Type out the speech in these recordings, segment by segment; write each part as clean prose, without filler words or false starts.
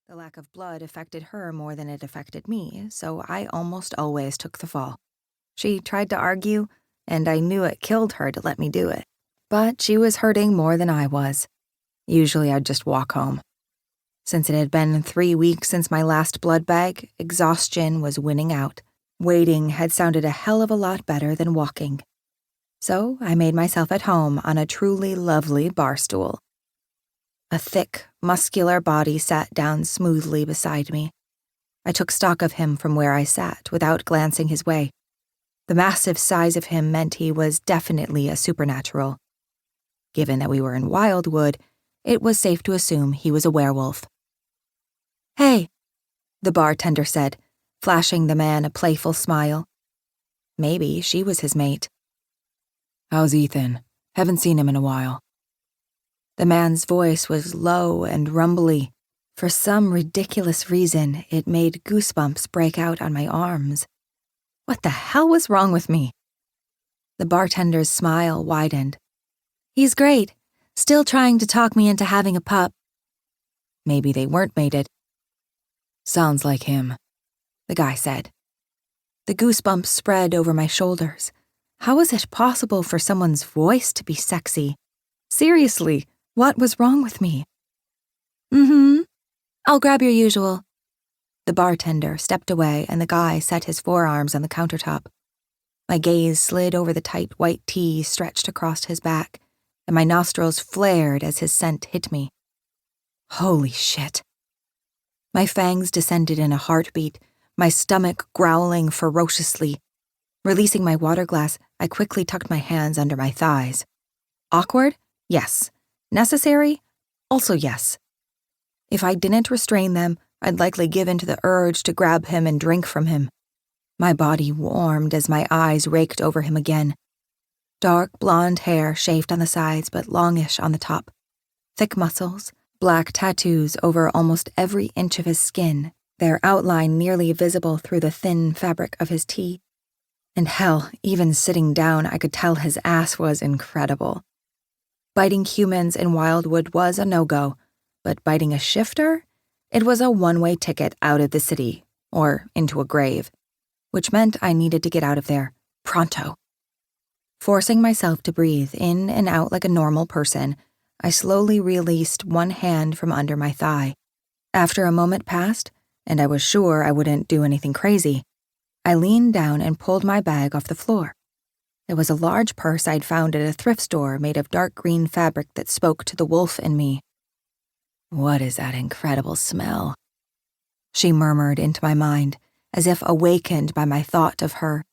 The lack of blood affected her more than it affected me, so I almost always took the fall. She tried to argue, and I knew it killed her to let me do it. But she was hurting more than I was. Usually I'd just walk home. Since it had been 3 weeks since my last blood bag, exhaustion was winning out. Waiting had sounded a hell of a lot better than walking. So I made myself at home on a truly lovely bar stool. A thick, muscular body sat down smoothly beside me. I took stock of him from where I sat without glancing his way. The massive size of him meant he was definitely a supernatural. Given that we were in Wildwood, it was safe to assume he was a werewolf. "Hey," the bartender said, flashing the man a playful smile. Maybe she was his mate. "How's Ethan? Haven't seen him in a while." The man's voice was low and rumbly. For some ridiculous reason, it made goosebumps break out on my arms. What the hell was wrong with me? The bartender's smile widened. "He's great. Still trying to talk me into having a pup." Maybe they weren't mated. "Sounds like him," the guy said. The goosebumps spread over my shoulders. How was it possible for someone's voice to be sexy? Seriously, what was wrong with me? I'll grab your usual." The bartender stepped away and the guy set his forearms on the countertop. My gaze slid over the tight white tee stretched across his back, and my nostrils flared as his scent hit me. Holy shit. My fangs descended in a heartbeat, my stomach growling ferociously. Releasing my water glass, I quickly tucked my hands under my thighs. Awkward? Yes. Necessary? Also yes. If I didn't restrain them, I'd likely give in to the urge to grab him and drink from him. My body warmed as my eyes raked over him again. Dark blonde hair shaved on the sides but longish on the top. Thick muscles, black tattoos over almost every inch of his skin, their outline nearly visible through the thin fabric of his tee. And hell, even sitting down, I could tell his ass was incredible. Biting humans in Wildwood was a no-go, but biting a shifter? It was a one-way ticket out of the city, or into a grave, which meant I needed to get out of there, pronto. Forcing myself to breathe in and out like a normal person, I slowly released one hand from under my thigh. After a moment passed, and I was sure I wouldn't do anything crazy, I leaned down and pulled my bag off the floor. It was a large purse I'd found at a thrift store made of dark green fabric that spoke to the wolf in me. "What is that incredible smell?" she murmured into my mind, as if awakened by my thought of her.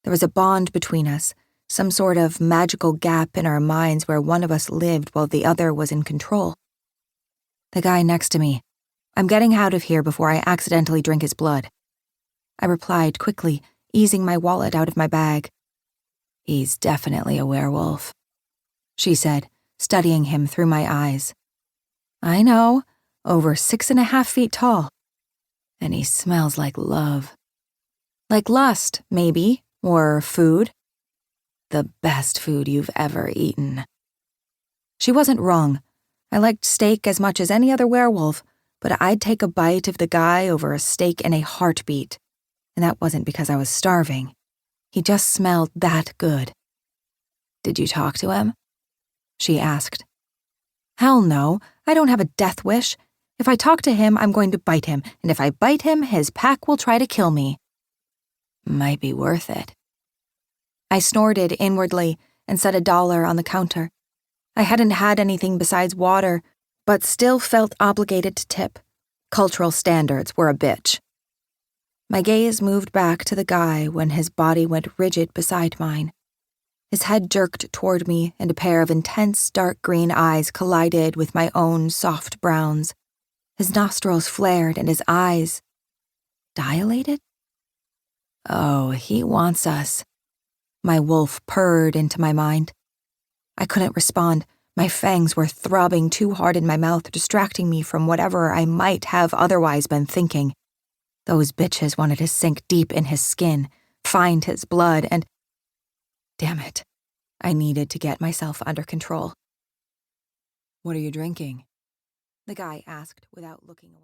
There was a bond between us, some sort of magical gap in our minds where one of us lived while the other was in control. The guy next to me. "I'm getting out of here before I accidentally drink his blood." I replied quickly, easing my wallet out of my bag. "He's definitely a werewolf," she said, studying him through my eyes. "I know, over 6.5 feet tall. And he smells like love. Like lust, maybe, or food. The best food you've ever eaten." She wasn't wrong. I liked steak as much as any other werewolf, but I'd take a bite of the guy over a steak in a heartbeat. And that wasn't because I was starving. He just smelled that good. "Did you talk to him?" she asked. "Hell no, I don't have a death wish. If I talk to him, I'm going to bite him, and if I bite him, his pack will try to kill me." "Might be worth it." I snorted inwardly and set $1 on the counter. I hadn't had anything besides water, but still felt obligated to tip. Cultural standards were a bitch. My gaze moved back to the guy when his body went rigid beside mine. His head jerked toward me and a pair of intense dark green eyes collided with my own soft browns. His nostrils flared and his eyes dilated? "Oh, he wants us." My wolf purred into my mind. I couldn't respond. My fangs were throbbing too hard in my mouth, distracting me from whatever I might have otherwise been thinking. Those bitches wanted to sink deep in his skin, find his blood, and... Damn it. I needed to get myself under control. "What are you drinking?" the guy asked without looking away.